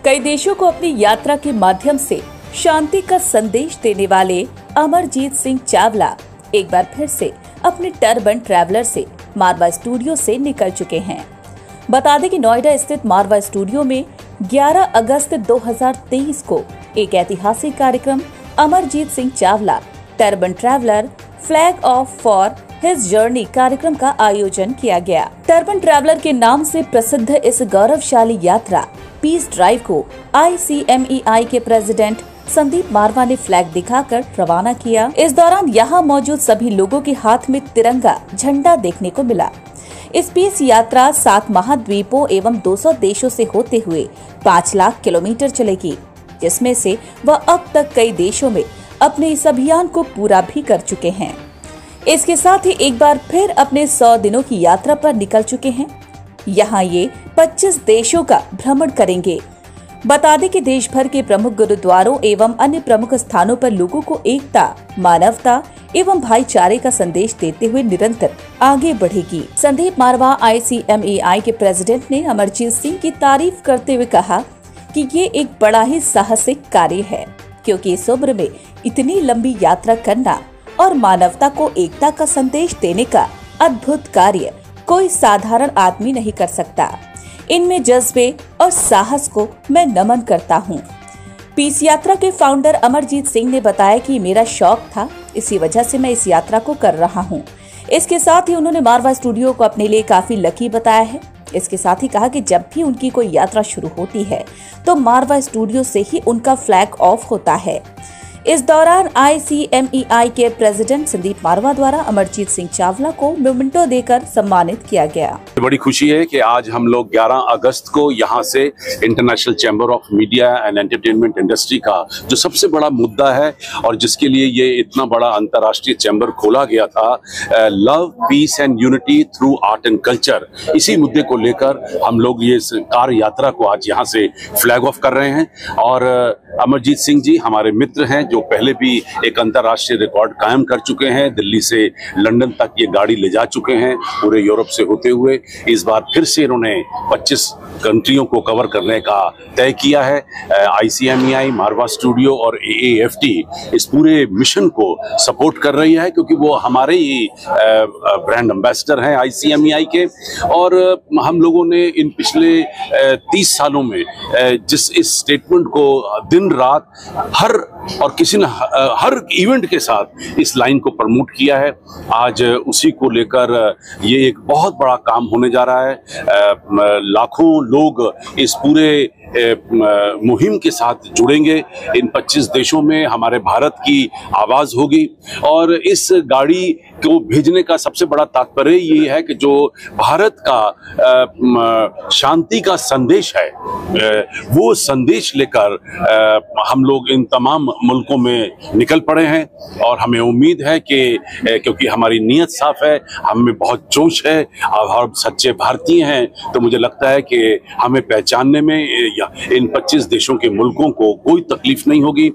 कई देशों को अपनी यात्रा के माध्यम से शांति का संदेश देने वाले अमरजीत सिंह चावला एक बार फिर से अपने टर्बन ट्रैवलर से मारवा स्टूडियो से निकल चुके हैं। बता दें कि नोएडा स्थित मारवा स्टूडियो में 11 अगस्त 2023 को एक ऐतिहासिक कार्यक्रम Amarjeet Singh Chawla turban traveller flag of for his journey कार्यक्रम का आयोजन किया गया। टर्बन ट्रैवलर के नाम से प्रसिद्ध इस गौरवशाली यात्रा पीस ड्राइव को ICMEI के प्रेसिडेंट संदीप मारवा ने फ्लैग दिखाकर रवाना किया। इस दौरान यहाँ मौजूद सभी लोगों के हाथ में तिरंगा झंडा देखने को मिला। इस पीस यात्रा 7 महाद्वीपों एवं 200 देशों से होते हुए 5 लाख किलोमीटर चलेगी, जिसमें से वह अब तक कई देशों में अपने इस अभियान को पूरा भी कर चुके हैं। इसके साथ ही एक बार फिर अपने 100 दिनों की यात्रा पर निकल चुके हैं। यहाँ ये 25 देशों का भ्रमण करेंगे। बता दें कि देश भर के प्रमुख गुरुद्वारों एवं अन्य प्रमुख स्थानों पर लोगों को एकता, मानवता एवं भाईचारे का संदेश देते हुए निरंतर आगे बढ़ेगी। संदीप मारवा ICMEI के प्रेसिडेंट ने अमरजीत सिंह की तारीफ करते हुए कहा कि ये एक बड़ा ही साहसिक कार्य है, क्योंकि इस उम्र में इतनी लंबी यात्रा करना और मानवता को एकता का संदेश देने का अद्भुत कार्य कोई साधारण आदमी नहीं कर सकता। इनमें जज्बे और साहस को मैं नमन करता हूँ। पीस यात्रा के फाउंडर अमरजीत सिंह ने बताया कि मेरा शौक था, इसी वजह से मैं इस यात्रा को कर रहा हूँ। इसके साथ ही उन्होंने मारवा स्टूडियो को अपने लिए काफी लकी बताया है। इसके साथ ही कहा कि जब भी उनकी कोई यात्रा शुरू होती है तो मारवा स्टूडियो से ही उनका फ्लैग ऑफ होता है। इस दौरान ICMEI के प्रेसिडेंट संदीप मारवा द्वारा अमरजीत सिंह चावला को मोमेंटो देकर सम्मानित किया गया। बड़ी खुशी है कि आज हम लोग 11 अगस्त को यहाँ से international chamber of media and entertainment industry का जो सबसे बड़ा मुद्दा है और जिसके लिए ये इतना बड़ा अंतर्राष्ट्रीय चैम्बर खोला गया था, love, peace and unity through art and culture, इसी मुद्दे को लेकर हम लोग ये कार यात्रा को आज यहाँ से फ्लैग ऑफ कर रहे हैं। और अमरजीत सिंह जी हमारे मित्र हैं जो पहले भी एक अंतर्राष्ट्रीय रिकॉर्ड कायम कर चुके हैं। दिल्ली से लंदन तक ये गाड़ी ले जा चुके हैं, पूरे यूरोप से होते हुए। इस बार फिर से इन्होंने 25 कंट्रियों को कवर करने का तय किया है। ICMEI, मारवा स्टूडियो और AAFT इस पूरे मिशन को सपोर्ट कर रही है, क्योंकि वो हमारे ही ब्रांड एम्बेसडर हैं ICMEI के। और हम लोगों ने इन पिछले 30 सालों में जिस इस स्टेटमेंट को दिन रात किसी ने हर इवेंट के साथ इस लाइन को प्रमोट किया है, आज उसी को लेकर ये एक बहुत बड़ा काम होने जा रहा है। लाखों लोग इस पूरे मुहिम के साथ जुड़ेंगे। इन 25 देशों में हमारे भारत की आवाज होगी। और इस गाड़ी को भेजने का सबसे बड़ा तात्पर्य ये है कि जो भारत का शांति का संदेश है, वो संदेश लेकर हम लोग इन तमाम मुल्कों में निकल पड़े हैं। और हमें उम्मीद है कि क्योंकि हमारी नीयत साफ है, हमें बहुत जोश है और हम सच्चे भारतीय हैं, तो मुझे लगता है कि हमें पहचानने में इन 25 देशों के मुल्कों को कोई तकलीफ नहीं होगी।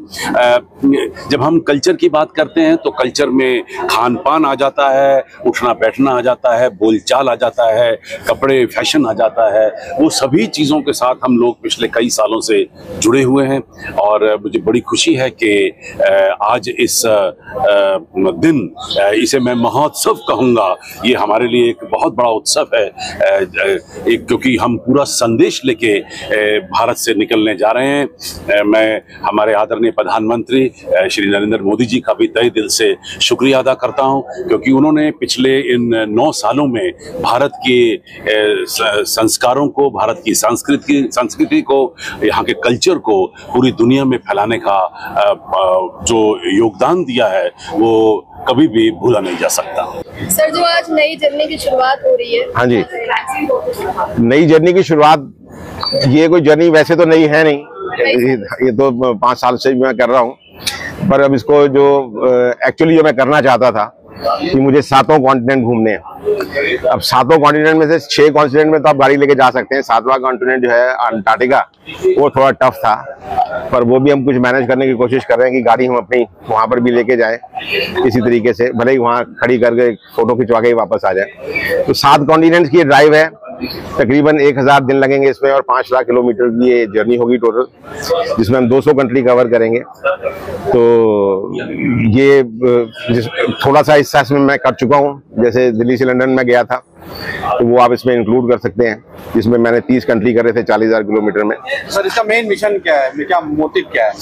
जब हम कल्चर की बात करते हैं तो कल्चर में खान पान आ जाता है, उठना बैठना आ जाता है, बोलचाल आ जाता है, कपड़े फैशन आ जाता है। वो सभी चीज़ों के साथ हम लोग पिछले कई सालों से जुड़े हुए हैं। और मुझे बड़ी खुशी है कि आज इस दिन, इसे मैं महोत्सव कहूँगा, ये हमारे लिए एक बहुत बड़ा उत्सव है, क्योंकि हम पूरा संदेश लेके भारत से निकलने जा रहे हैं। मैं हमारे आदरणीय प्रधानमंत्री श्री नरेंद्र मोदी जी का भी तहे दिल से शुक्रिया अदा करता हूं, क्योंकि उन्होंने पिछले इन 9 सालों में भारत के संस्कारों को, भारत की संस्कृति को, यहाँ के कल्चर को पूरी दुनिया में फैलाने का जो योगदान दिया है वो कभी भी भूला नहीं जा सकता। सर, जो आज नई जर्नी की शुरुआत हो रही है। हाँ जी, नई जर्नी की शुरुआत, ये कोई जर्नी वैसे तो नई है नहीं, ये तो 5 साल से मैं कर रहा हूँ। पर अब इसको जो एक्चुअली जो मैं करना चाहता था कि मुझे 7 कॉन्टिनेंट घूमने हैं। अब 7 कॉन्टिनेंट में से 6 कॉन्टिनेंट में तो आप गाड़ी लेके जा सकते हैं। 7वां कॉन्टिनेंट जो है अंटार्कटिका, वो थोड़ा टफ था, पर वो भी हम कुछ मैनेज करने की कोशिश कर रहे हैं कि गाड़ी हम अपनी वहाँ पर भी लेके जाएं किसी तरीके से, भले ही वहाँ खड़ी करके फोटो खिंचवा के ही वापस आ जाए। तो 7 कॉन्टिनेंट्स की ड्राइव है। तकरीबन 1000 दिन लगेंगे इसमें और 5 लाख किलोमीटर की ये जर्नी होगी टोटल, जिसमें हम 200 कंट्री कवर करेंगे। तो ये थोड़ा सा हिस्सा इसमें मैं कर चुका हूँ, जैसे दिल्ली से लंदन में गया था तो वो आप इसमें इंक्लूड कर सकते हैं, जिसमें मैंने 30 कंट्री करे थे 40,000 किलोमीटर में। सर इसका मेन मिशन क्या है, क्या मोटिव क्या है?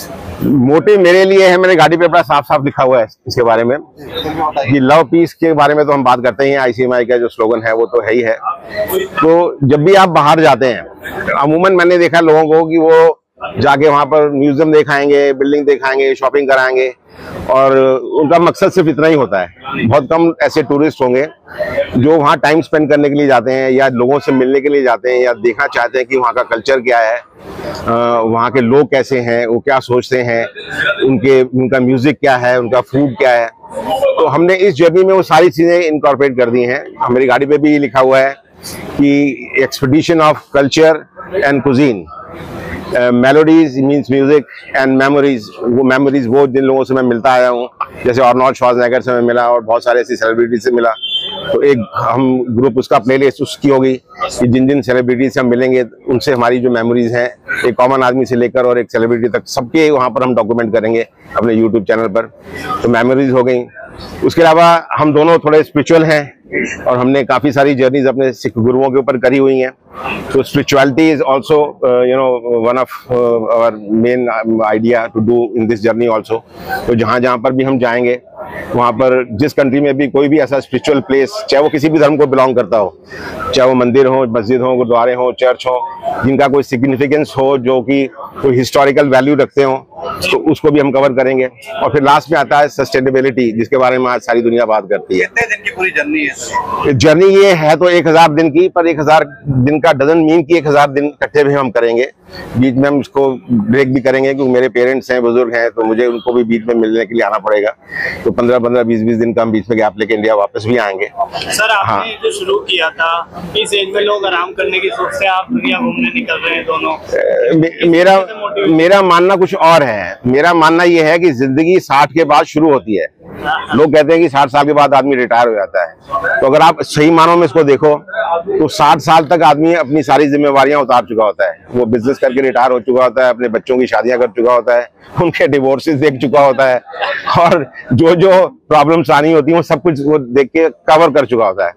मोटिव मेरे लिए है, मेरे गाड़ी पे बड़ा साफ साफ लिखा हुआ है इसके बारे में कि लव पीस के बारे में तो हम बात करते ही हैं, ICMI का जो स्लोगन है वो तो है ही है। तो जब भी आप बाहर जाते हैं, अमूमन मैंने देखा लोगों को कि वो जाके वहां पर म्यूजियम दिखाएंगे, बिल्डिंग दिखाएंगे, शॉपिंग कराएंगे और उनका मकसद सिर्फ इतना ही होता है। बहुत कम ऐसे टूरिस्ट होंगे जो वहाँ टाइम स्पेंड करने के लिए जाते हैं या लोगों से मिलने के लिए जाते हैं या देखना चाहते हैं कि वहाँ का कल्चर क्या है, वहाँ के लोग कैसे हैं, वो क्या सोचते हैं, उनका म्यूजिक क्या है, उनका फूड क्या है। तो हमने इस जर्नी में वो सारी चीजें इनकॉर्पोरेट कर दी हैं। हमारी गाड़ी पे भी लिखा हुआ है कि expedition of culture and cuisine, melodies means music and memories. वो मेमोरीज वो जिन लोगों से मैं मिलता आया हूँ, जैसे आर्नोल्ड श्वार्ज़नेगर से मैं मिला और बहुत सारे ऐसी सेलिब्रिटी से मिला, तो एक हम ग्रुप उसका प्लेलिस्ट उसकी होगी कि जिन जिन सेलिब्रिटी से हम मिलेंगे उनसे हमारी जो मेमोरीज हैं, एक कॉमन आदमी से लेकर और एक सेलिब्रिटी तक सबके वहाँ पर हम डॉक्यूमेंट करेंगे अपने यूट्यूब चैनल पर। तो मेमोरीज हो गई। उसके अलावा हम दोनों थोड़े स्पिरिचुअल हैं और हमने काफी सारी जर्नीज अपने सिख गुरुओं के ऊपर करी हुई हैं। तो spirituality is also one of our main idea to do in this journey also. तो जहाँ जहाँ पर भी हम जाएंगे, वहाँ पर जिस कंट्री में भी कोई भी ऐसा स्पिरिचुअल प्लेस, चाहे वो किसी भी धर्म को बिलोंग करता हो, चाहे वो मंदिर हो, मस्जिद हो, गुरुद्वारे हो, चर्च हो, जिनका कोई सिग्निफिकेंस हो, जो कि कोई हिस्टोरिकल वैल्यू रखते हो, तो उसको भी हम कवर करेंगे। और फिर लास्ट में आता है सस्टेनेबिलिटी, जिसके बारे में आज सारी दुनिया बात करती है। कितने दिन की पूरी जर्नी है? जर्नी ये है तो 1000 दिन की, पर 1000 दिन का डजन मीन की 1000 दिन इकट्ठे भी हम करेंगे। बीच में हम इसको ब्रेक भी करेंगे क्योंकि मेरे पेरेंट्स हैं, बुजुर्ग हैं, तो मुझे उनको भी बीच में मिलने के लिए आना पड़ेगा। तो 15-15, 20-20 दिन का हम बीच में गैप लेके इंडिया वापस भी आएंगे। सर आपने जो शुरू किया था, इस एज में लोग आराम करने की सोच से आप दुनिया घूमने निकल रहे हैं दोनों। मेरा मानना कुछ और है। मेरा मानना ये है कि जिंदगी 60 के बाद शुरू होती है। लोग कहते हैं कि 60 साल के बाद आदमी रिटायर हो जाता है, तो अगर आप सही मानों में इसको देखो तो 60 साल तक आदमी अपनी सारी जिम्मेवारियां उतार चुका होता है। वो बिजनेस करके रिटायर हो चुका होता है, अपने बच्चों की शादियां कर चुका होता है, उनके डिवोर्सेस देख चुका होता है और जो जो प्रॉब्लम्स आनी होती है वो सब कुछ वो देख के कवर कर चुका होता है।